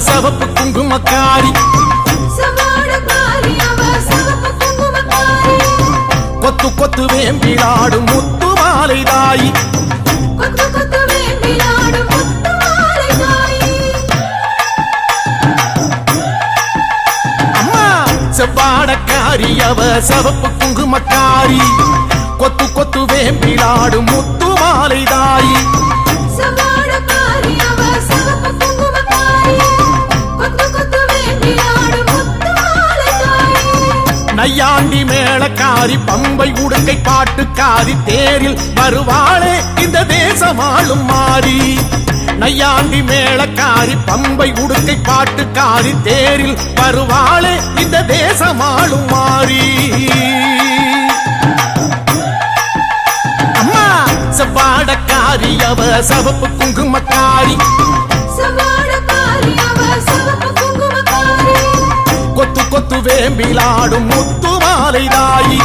சிவப்பு குங்குமக்காரி கொத்து கொத்து வேம்பிலாடும் முத்து மாலை தாயி அம்மா செவ்வாடக்காரி அவ சிவப்பு குங்குமக்காரி கொத்து கொத்து வேம்பிலாடும் முத்து மாலை தாயி நையாண்டி மேளக்காரி பம்பை உடுக்கை பாட்டுக்காரி தேரில் வருவாளே இந்த தேசமாளும் மாறி நையாண்டி மேளக்காரி பம்பை உடுக்கை பாட்டுக்காரி தேரில் வருவாளே இந்த தேசமாளும் மாறி அம்மா செவ்வாடக்காரி அவ சிவப்பு குங்குமக்காரி கொத்து கொத்து வேம்பிலாடும் முத்து மாலை தாயி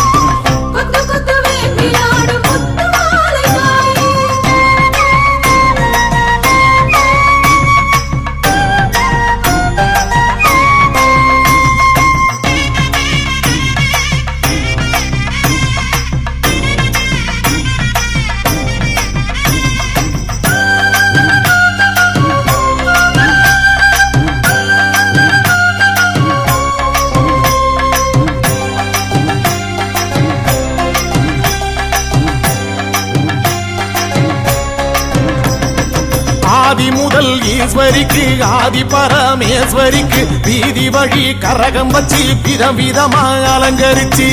ஆதி முதல் ஈஸ்வரிக்கு ஆதி பரமேஸ்வரிக்கு வீதி வழி கரகம் வச்சு விதம் விதமா அலங்கரிச்சு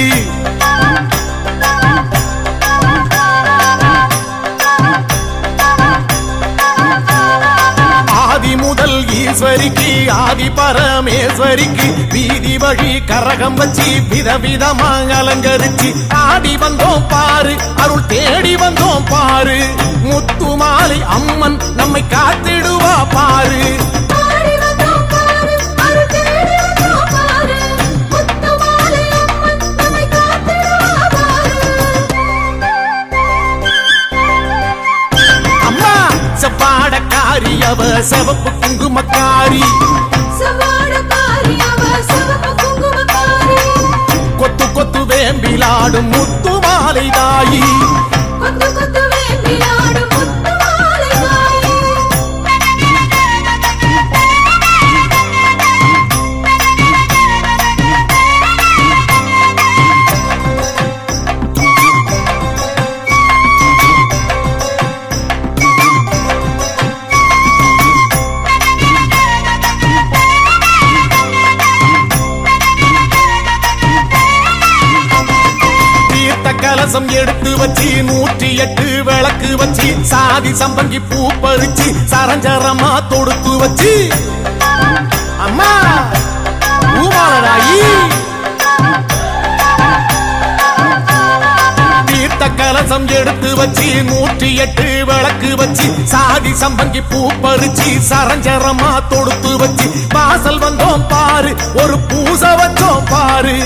ஆதி முதல் ஈஸ்வரிக்கு ஆதி பரமேஸ்வரிக்கு வீதி வழி கரகம் வச்சு விதவிதமா அலங்கரிச்சு ஆடி வந்தோம் பாரு அருள் தேடி வந்தோம் பாரு முத்து மாலை அம்மன் நம்மை காத்திடுவா பாரு அம்மா செவ்வாடக்காரி அவ சிவப்பு குங்குமக்காரி கொத்து கொத்து வேம்பிலாடும் முத்து மாலை தாயி கலசம் எடுத்து வச்சு 108 விளக்கு வச்சு சாதி சம்பங்கி பூ பறிச்சு சரஞ்சரமா தொடுத்து வச்சு அம்மா பூமாலராயி தீர்த்த கலசம் எடுத்து வச்சு 108 விளக்கு வச்சு சாதி சம்பங்கி பூ பறிச்சு சரஞ்சரமா தொடுத்து வச்சு வாசல் வந்தோம் பாரு ஒரு பூசை வச்சோம் பாரு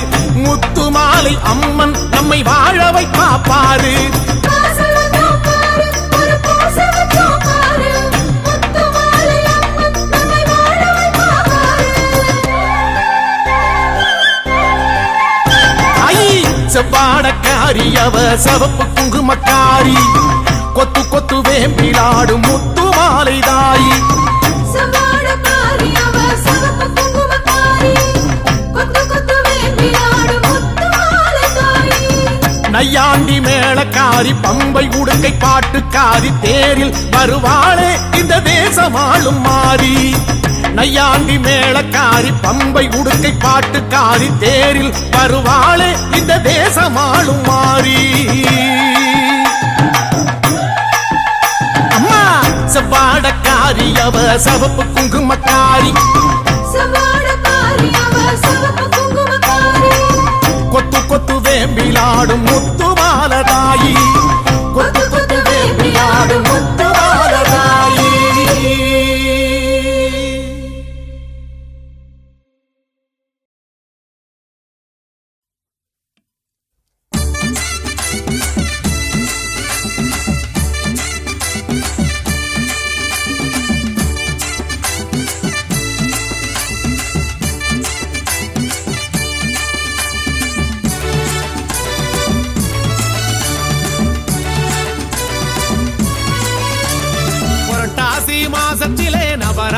முத்து மாலை அம்மன் நம்மை வாழ வைப்பா பாரு செவ்வாடக்காரி அவ சிவப்பு குங்குமக்காரி கொத்து கொத்து வேம்பிலாடும் முத்து மாலை தாயி நையாண்டி மேளக்காரி பம்பை உடுக்கை பாட்டுக்காரி தேரில் வருவாளே இந்த தேசமாளும் மாறி நையாண்டி மேளக்காரி பம்பை உடுக்கை பாட்டுக்காரி தேரில் வருவாளே இந்த தேசமாளும் மாறி அம்மா செவ்வாடக்காரி அவ சிவப்பு குங்குமக்காரி கொத்து கொத்து வேம்பிலாடும் முத்து மாலை தாயி கொத்து கொத்து வேம்பிலாடும் முத்து மாலை தாயி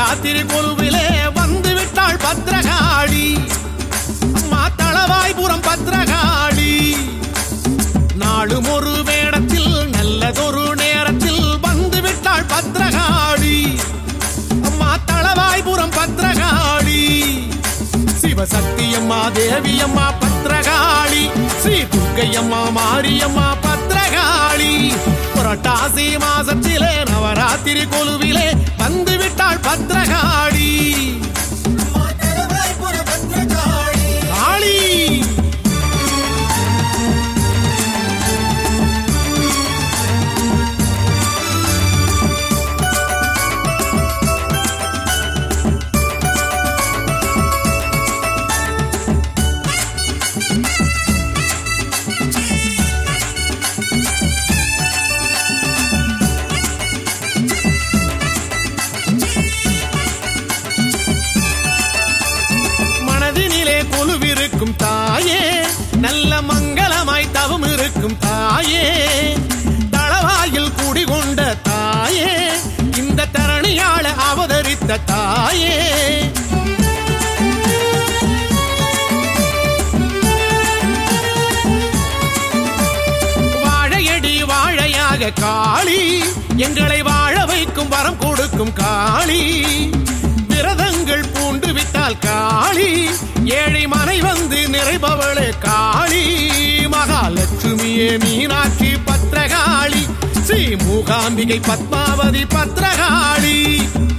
நவராத்திரி கொலுவிலே வந்து விட்டாள் பத்ரகாளி அம்மா தளவாய்புரம் பத்ரகாளி நாளும் ஒரு வேடத்தில் நல்லதொரு நேரத்தில் வந்து விட்டாள் பத்ரகாளி அம்மா தளவாய்புரம் பத்ரகாளி சிவசக்தி அம்மா தேவி அம்மா பத்ரகாளி ஸ்ரீ துர்க்கை அம்மா மாரியம்மா பத்ரகாளி புரட்டாசி மாசத்திலே நவராத்திரி கொலுவிலே வந்து விட்டாள் பத்ரகாளி காளி தாயே நல்ல மங்களமாய் தவம் இருக்கும் தாயே தளவாயில் குடிகொண்ட தாயே இந்த தரணியாள அவதரித்த தாயே வாழையடி வாழையாக காளி எங்களை வாழ வைக்கும் வரம் கொடுக்கும் காளி விரதங்கள் பூண்டு விட்டால் காளி ஏழை மனை வந்து நிறைபவளே காளி மகாலட்சுமியே மீனாட்சி பத்ரகாளி ஸ்ரீ மூகாம்பிகை பத்மாவதி பத்ரகாளி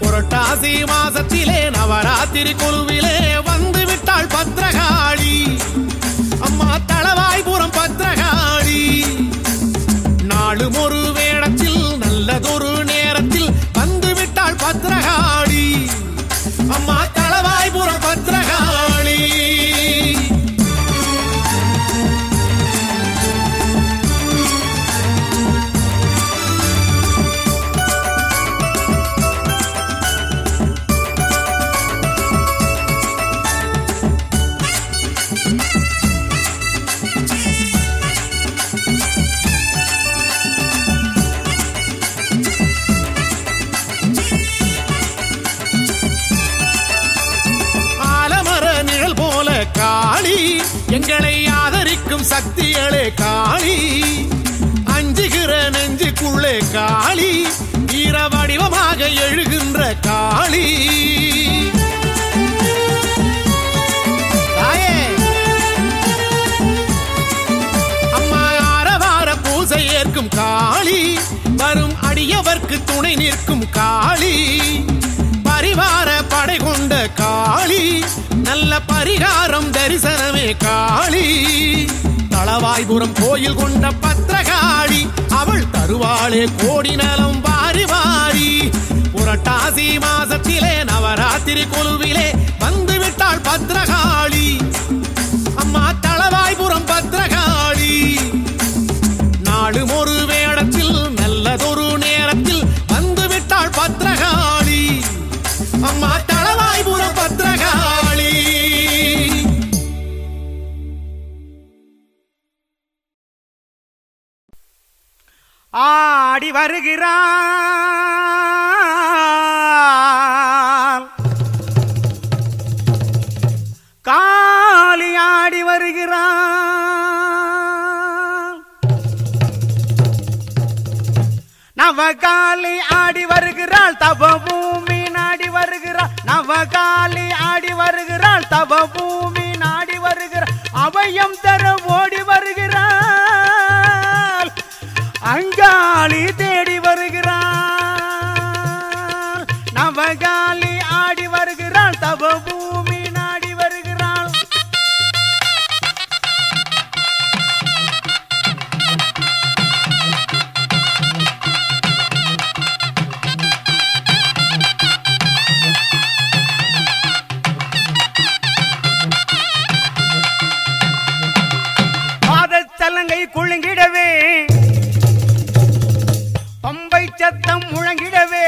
புரட்டாசி மாசத்திலே நவராத்திரி கொலுவிலே வந்து விட்டாள் பத்ரகாளி அம்மா தளவாய்புரம் பத்ரகாளி நாளும் ஒரு வேடத்தில் நல்லதொரு நேரத்தில் வந்து விட்டாள் பத்ரகாளி அம்மா தளவாய்புரம் பத்ரகாளி காளி எங்களை ஆதரிக்கும் சக்திகளே காளி அஞ்சுகிற நெஞ்சுக்குள்ளே காளி வீர வடிவமாக எழுகின்ற காளி அம்மா ஆரவார பூசை ஏற்கும் காளி வரும் அடியவர்க்கு துணை நிற்கும் காளி பரிவார படை கொண்ட காளி நல்ல பரிகாரம் தரிசனமே காளி தளவாய்புரம் கோயில் கொண்ட பத்ரகாளி அவள் தருவாளே கோடி நலம் வாரி வாரி புரட்டாசி மாசத்திலே நவராத்திரி கொலுவிலே வந்து விட்டாள் பத்ரகாளி அம்மா தளவாய்புரம் பத்ரகாளி நாளும் ஒரு வேடத்தில் நல்லதொரு நேரத்தில் வந்து விட்டாள் பத்ரகாளி அம்மா தளவாய்புரம் பத்ரகாளி ஆடி வருகிறாள் காளி ஆடி வருகிறாள் நவகாளி ஆடி வருகிறாள் தவ பூமி நாடி வருகிறாள் நவகாளி ஆடி வருகிறாள் தவ பூமி நாடி வருகிறாள் அபயம் தர ஓடி வருகிறாள் அங்காளி தேடி வருகிறாள் நவகாளி ஆடி வருகிறாள் தவ பூமி நாடி வருகிறாள் பாதச்சலங்கை குலுங்கிடவே பம்பை சத்தம் முழங்கிடவே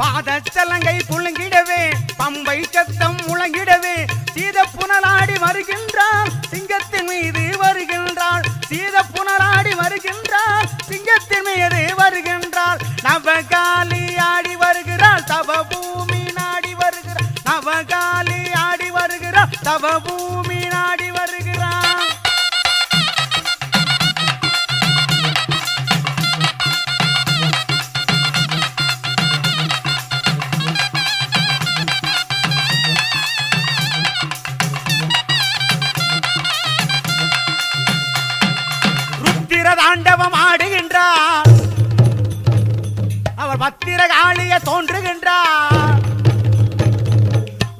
பாதச்சலங்கை குலுங்கிடவே பம்பை சத்தம் முழங்கிடவே சீத புனலாடி வருகின்றாள் சிங்கத்தின் மீது வருகின்றாள் சீத புனலாடி வருகின்றாள் சிங்கத்தின் மீது வருகின்றாள் நவகாளி ஆடி வருகின்றாள் தவ பூமி நாடி வருகிறான். தாண்டவம் ஆடுகின்றார், அவர் பத்திரகாளிய தோன்றுகின்றார்.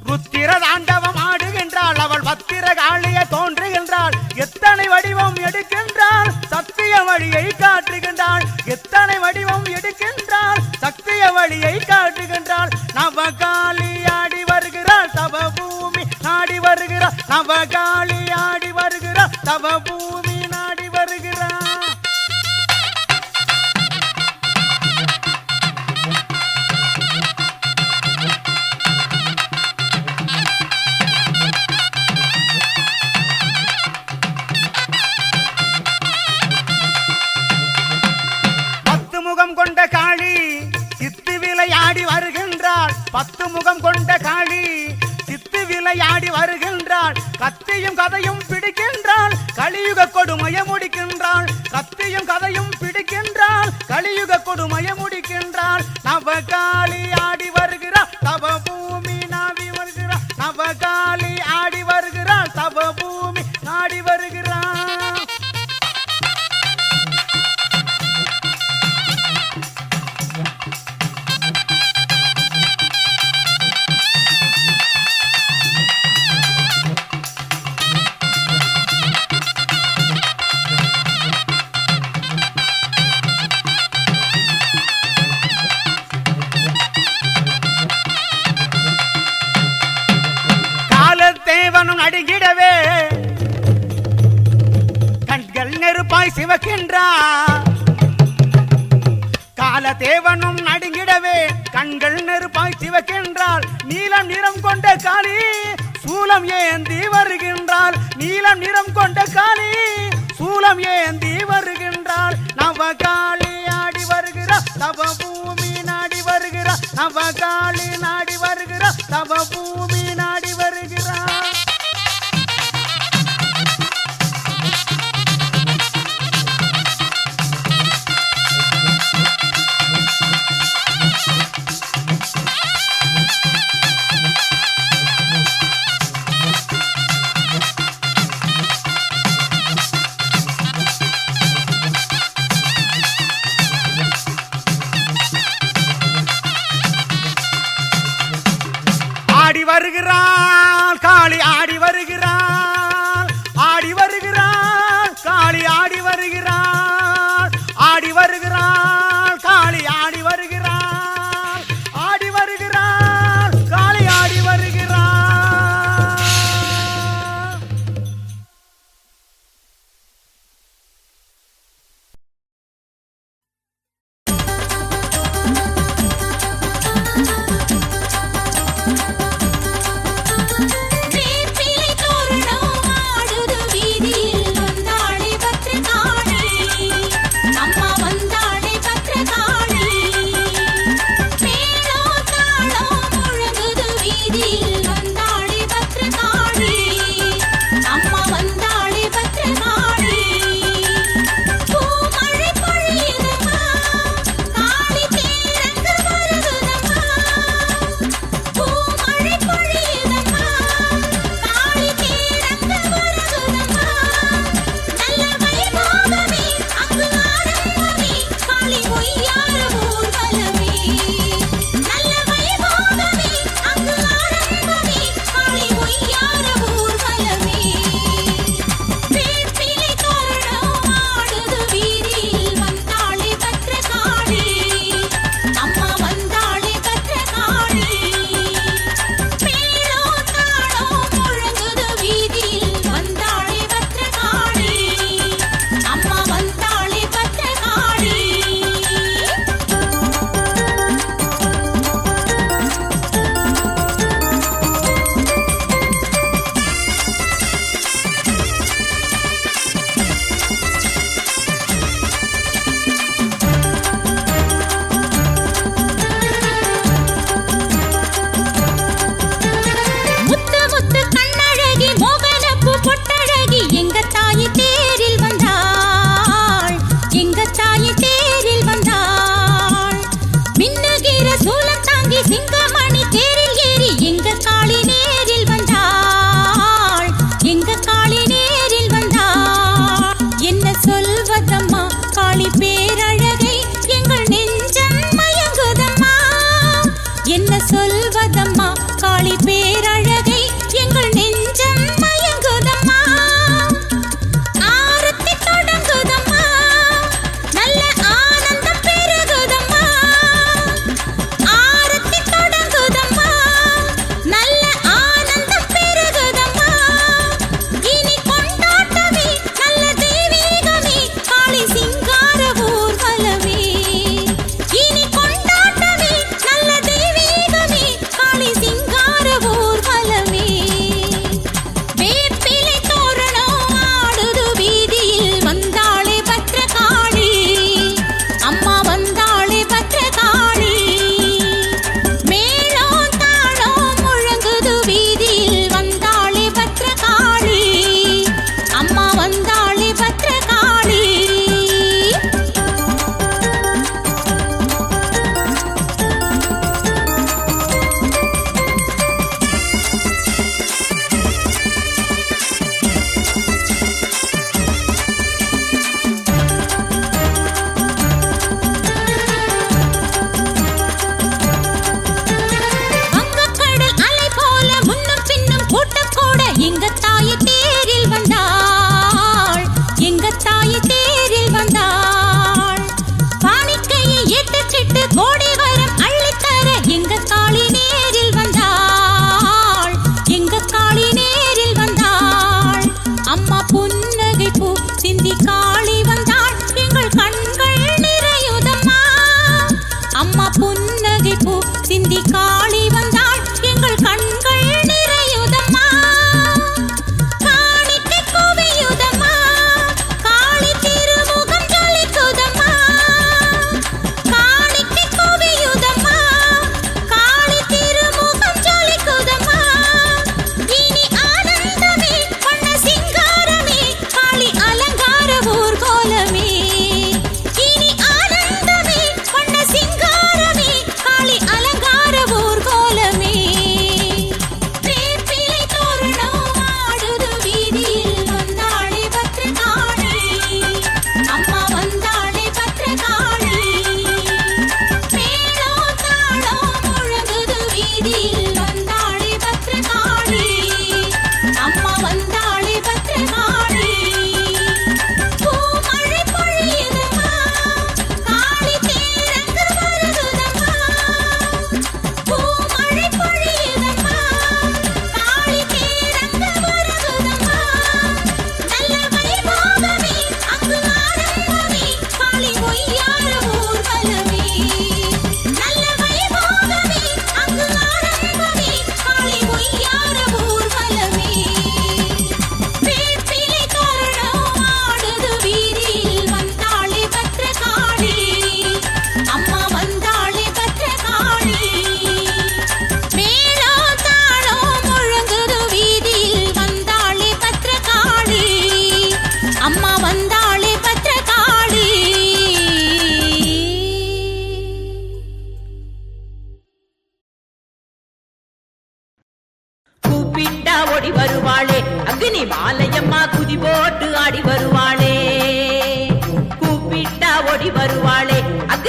ருத்திர தாண்டவம் ஆடுகின்றாள், அவள் பத்திரகாளிய தோன்றுகின்றாள். எத்தனை வடிவம் எடுக்கின்றாள், சத்திய வழியை காட்டுகின்றாள். எத்தனை வடிவம் எடுக்கின்றாள், சத்திய வழியை காட்டுகின்றாள். நவகாளி ஆடி வருகிறாள், தவ பூமி நாடி வருகிறாள். நவகாளி ஆடி வருகிறாள், தவ பூமி நாடி வருகிறாள். கொண்ட காளி சித்து விளையாடி வருகின்றாள். 10 முகம் கொண்ட காளி சித்து விளையாடி வருகின்றாள். கத்தியும் கதையும் பிடிக்கின்றாள், கலியுக கொடுமைய முடிக்கின்றாள். கத்தியும் கதையும் பிடிக்கின்றாள், கலியுக கொடுமைய முடிக்கின்றாள். நவகாளி ஆடி வருகிறாள், தவ பூமி நாடி வருகிறாள். நவகாளி ஆடி வருகிறாள், தவ பூமி நாடி வருகிறாள். தேவனும் நடுங்கிடவே கண்கள் நெருப்பாய் சிவக்கின்றார். கால தேவனும் நடுங்கிடவே கண்கள் நெருப்பாய் சிவக்கின்றாள். நீலம் நிறம் கொண்ட காளி சூலம் ஏந்தி வருகின்றாள். நீலம் நிறம் கொண்ட காளி சூலம் ஏந்தி வருகின்றாள். நவகாளி ஆடி வருகிறாள், தவ பூமி நாடி வருகிறாள். நவகாளி நாடி வருகிறாள், தவ பூமி நாடி வருகிறாள். ஆடி வருகிறாள்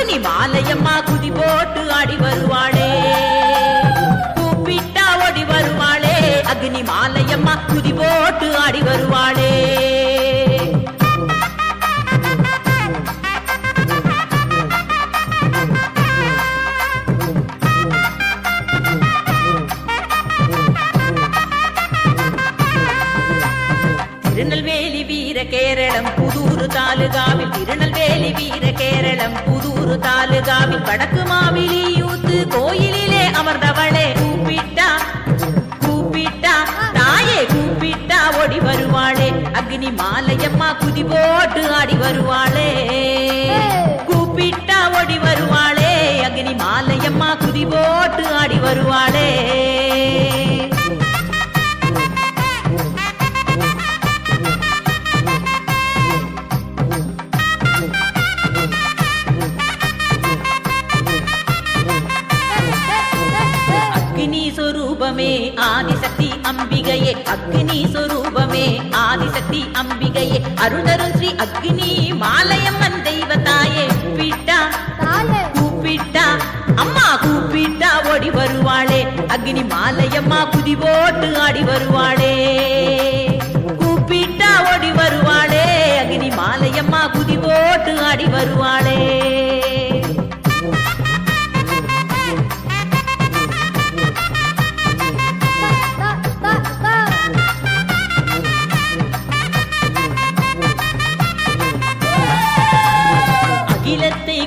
அக்னி மாலையம்மா குதி போட்டு ஆடி வருவாளே கூப்பிட்டா ஓடி வருவாளே அக்னி மாலையம்மா குதி போட்டு ஆடி வருவாளே திருநெல்வேலி வீர கேரளம் புதூரு தாலுகாவில் திருநெல்வேலி வீர கேரளம் புதூரு தாலுகாவில் வடக்கு மாவிலி யூத்து கோயிலிலே அமர்ந்தவளே கூப்பிட்டா கூப்பிட்டா தாயே கூப்பிட்டா ஓடி வருவாளே அக்னி மாலையம்மா குதி போட்டு ஆடி வருவாளே கூப்பிட்டா ஓடி வருவாளே அக்னி மாலையம்மா குதி போட்டு ஆடி வருவாளே ஆதிசக்தி அம்பிகையே அக்னி சொரூபமே ஆதிசக்தி அம்பிகையே அருள்தரும் ஸ்ரீ அக்னி மாலையம்மன் தெய்வத்தாயே கூப்பிட்டா கூப்பிட்டா அம்மா கூப்பிட்டா ஓடி வருவாளே அக்னி மாலையம்மா குதி போட்டு ஆடி வருவாளே கூப்பிட்டா ஓடி வருவாளே அக்னி மாலையம்மா குதி போட்டு ஆடி வருவாளே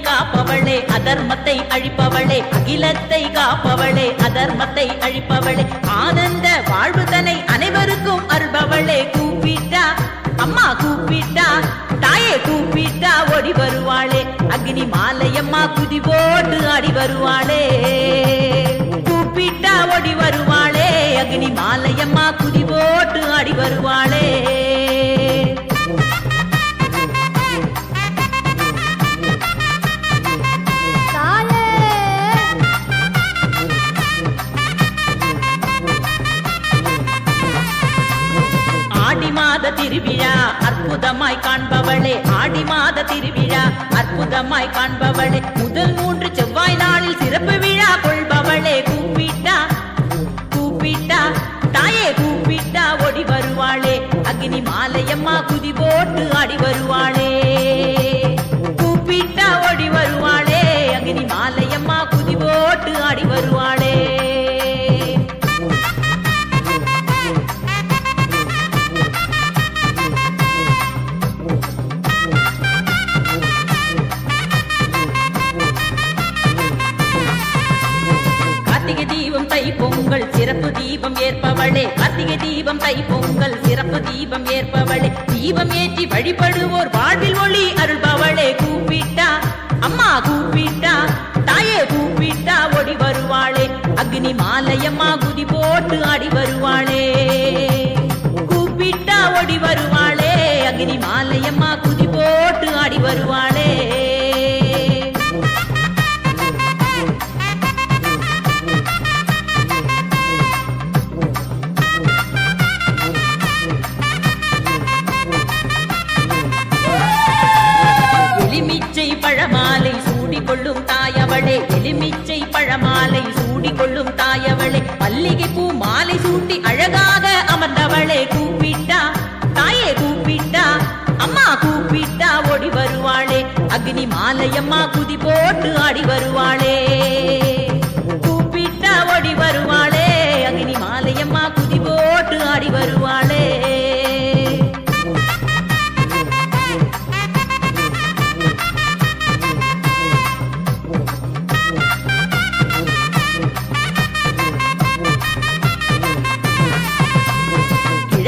காப்பவளே அதர்மத்தை அழிப்பவளே அகிலத்தை காப்பவளே அதர்மத்தை அழிப்பவளே ஆனந்த வாழ்வுதனை அனைவருக்கும் அருள்பவளே கூப்பிட்டா அம்மா கூப்பிட்டா தாயே கூப்பிட்டா ஓடி வருவாளே அக்னி மாலையம்மா குதி போட்டு ஆடி வருவாளே கூப்பிட்டா ஓடி வருவாளே அக்னி மாலையம்மா குதி போட்டு ஆடி வருவாளே திருவிழா அற்புதமாய் காண்பவளே ஆடி மாத திருவிழா அற்புதமாய் காண்பவளே முதல் 3 செவ்வாய் நாளில் சிறப்பு விழா கொள்பவளே கூப்பிட்டா கூப்பிட்டா தாயே கூப்பிட்டா ஓடி வருவாளே அக்னி மாலையம்மா குதி போட்டு ஆடி வருவாளே கூப்பிட்டா ஓடி வருவாளே அக்னி மாலையம்மா குதி போட்டு ஆடி வருவாளே பொங்கல் சிறப்பு தீபம் ஏற்பவளே கார்த்திகை தீபம் தை பொங்கல் சிறப்பு தீபம் ஏற்பவளே தீபம் ஏற்றி வழிபடுவோர் வாழ்வில் ஒளி அருள்பவளே கூப்பிட்டா அம்மா கூப்பிட்டா தாயே கூப்பிட்டா ஓடி வருவாளே அக்னி மாலையம்மா குதி போட்டு ஆடி வருவாளே கூப்பிட்டா ஓடி வருவாளே அக்னி மாலையம்மா குதி போட்டு ஆடி வருவாளே பழமாலை சூடிக்கொள்ளும் தாயவளே எலுமிச்சை பழமாலை சூடிக்கொள்ளும் தாயவளே மல்லிகை பூ மாலை சூட்டி அழகாக அமர்ந்தவளே கூப்பிட்டா தாயே கூப்பிட்டா அம்மா கூப்பிட்டா ஓடி வருவாளே அக்னி மாலையம்மா குதி போட்டு ஆடி வருவாளே கூப்பிட்டா ஓடி வருவாளே அக்னி மாலையம்மா குதி போட்டு ஆடி வருவாளே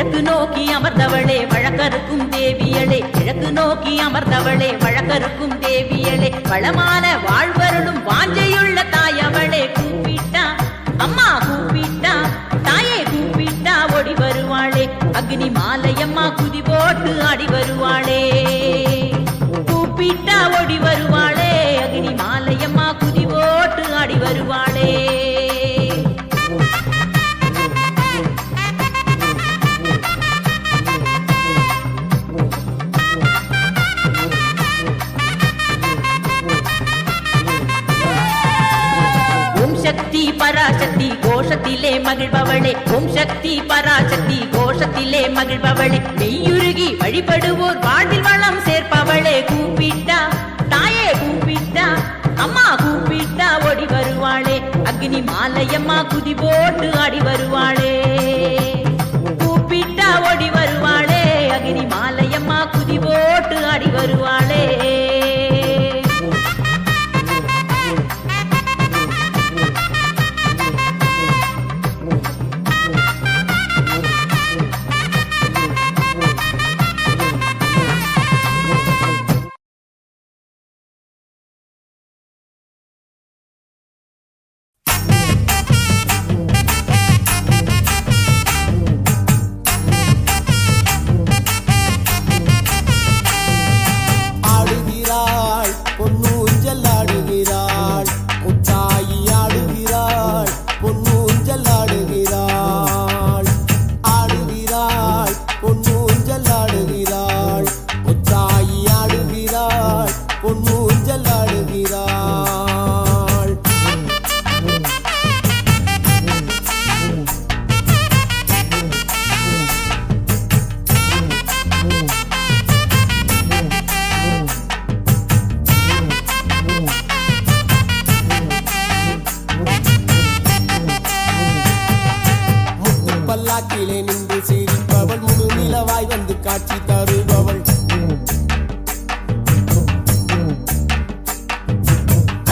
கிழக்கு நோக்கி அமர்ந்தவளே வழக்கருக்கும் தேவியளே கிழக்கு நோக்கி அமர்ந்தவளே வழக்கருக்கும் தேவியளே வளமான வாழ்வருளும் வாஞ்சையுள்ள தாயவளே கூப்பிட்டா அம்மா கூப்பிட்டா தாயே கூப்பிட்டா ஓடி வருவாளே அக்னி மாலையம்மா குதி போட்டு ஆடி வருவாளே கூப்பிட்டா ஓடி வருவாளே அக்னி மாலையம்மா குதி போட்டு ஆடி வருவாளே கோஷத்திலே மகிழ்பவளே ஓம் சக்தி பராசக்தி கோஷத்திலே மகிழ்பவளே மெய்யுருகி வழிபடுவோர் வாழ்வில் வளம் சேர்ப்பவளே கூப்பிட்டா தாயே கூப்பிட்டா அம்மா கூப்பிட்டா ஓடி வருவாளே அக்னி மாலையம்மா குதி போட்டு ஆடி வருவாளே கூப்பிட்டா ஓடி வருவாளே அக்னி மாலையம்மா குதி போட்டு ஆடி வருவாளே பல்லாக்கிலே நின்று சிரிப்பவள் முழு நிலவாய் வந்து காட்சி தருபவள்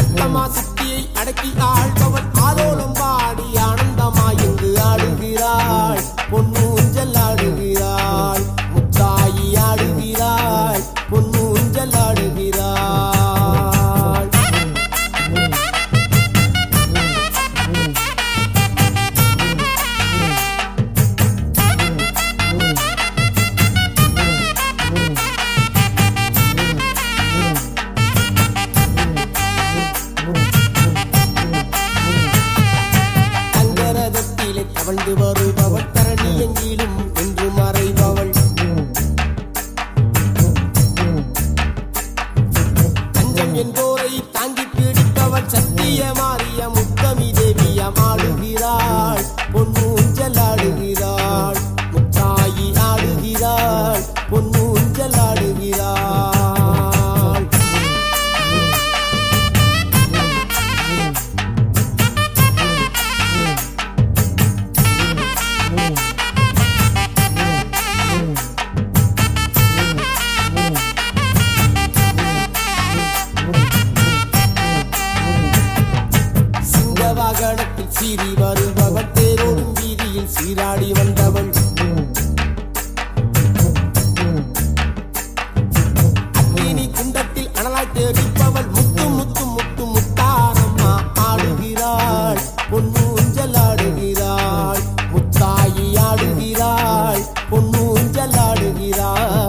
அட்டமா சக்தியை அடக்கி ஆள்பவள் ஆலோலம் பாடி ஆனந்தமாய் இங்கு ஆடுகிறாள் பொன்னு ஊஞ்சல் ஆடுகிறாள் முத்தாயி ஆடுகிறாள் பொன்னு ஊஞ்சல் ஆடுகிறாள் தவழ்ந்து வருபவள் தரணி எங்கிலும் என்று மறைபவள் தஞ்சம் என்போரை தாங்கி பிடிப்பவள் சத்திய மாறிய முத்தமி தேவியம் ஆடுகிறாள் பொன்னு ஊஞ்சல் ஆடுகிறாள் முத்தாயி ஆடுகிறாள் பொன்னு ஊஞ்சல் ஆடுகிறாள் வாகனத்தில் சீறி வருபவள் தேரோடும் வீதியில் சீராடி வந்தவள் அக்னி குண்டத்தில் அனலாய் தெரிப்பவள் முத்து முத்து முத்து முத்தாரம்மா ஆடுகிறாள் பொன்னு ஊஞ்சல் ஆடுகிறாள் முத்தாயி ஆடுகிறாள் பொன்னு ஊஞ்சல் ஆடுகிறாள்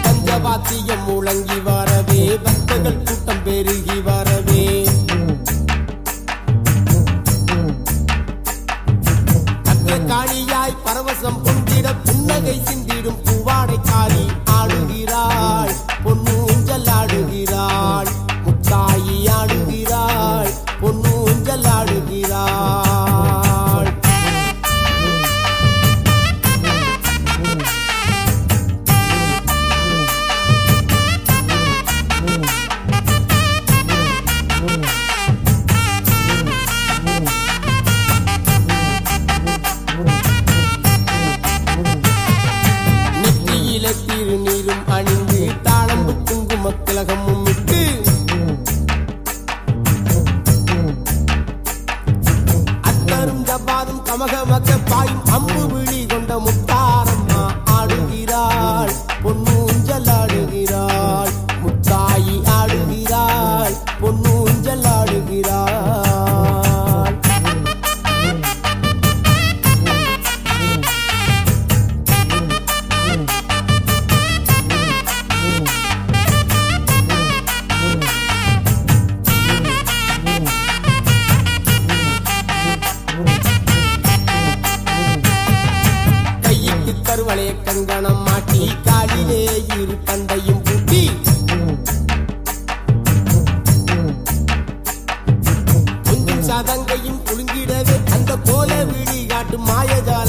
பஞ்சவாத்தியம் முழங்கி வரவே பக்தர்கள் கூட்டம் பெருகி வரவே காளியாய் பரவசம் கொண்டிட புன்னகை சிந்திடும் பூவாடைக்காரி ஆடுகிறாள் பொன்னு ஊஞ்சல் ஆடுகிறாள் முத்தாயி ஆடுகிறாள் பொன்னு ஊஞ்சல் ஆடுகிறாள் திருநீரும் அணிந்து தாளம்பு குங்கும திலகமும் விட்டு அத்தரும் ஜப்பாதும் கமகமக்க பாயும் அம்பு விழி கொண்ட முத்தாரம்மா ஆடுகிறாள் பொன்னு ஊஞ்சல் ஆடுகிறாள் முத்தாயி ஆடுகிறாள் பொன்னு ஊஞ்சல் ஆடுகிறாள் கங்கணம் மாட்டி காலிலே இரு தண்டையும் பூட்டி கொஞ்சம் சதங்கையும் குலுங்கிடவே அந்த கோல விழி காட்டும் மாயஜால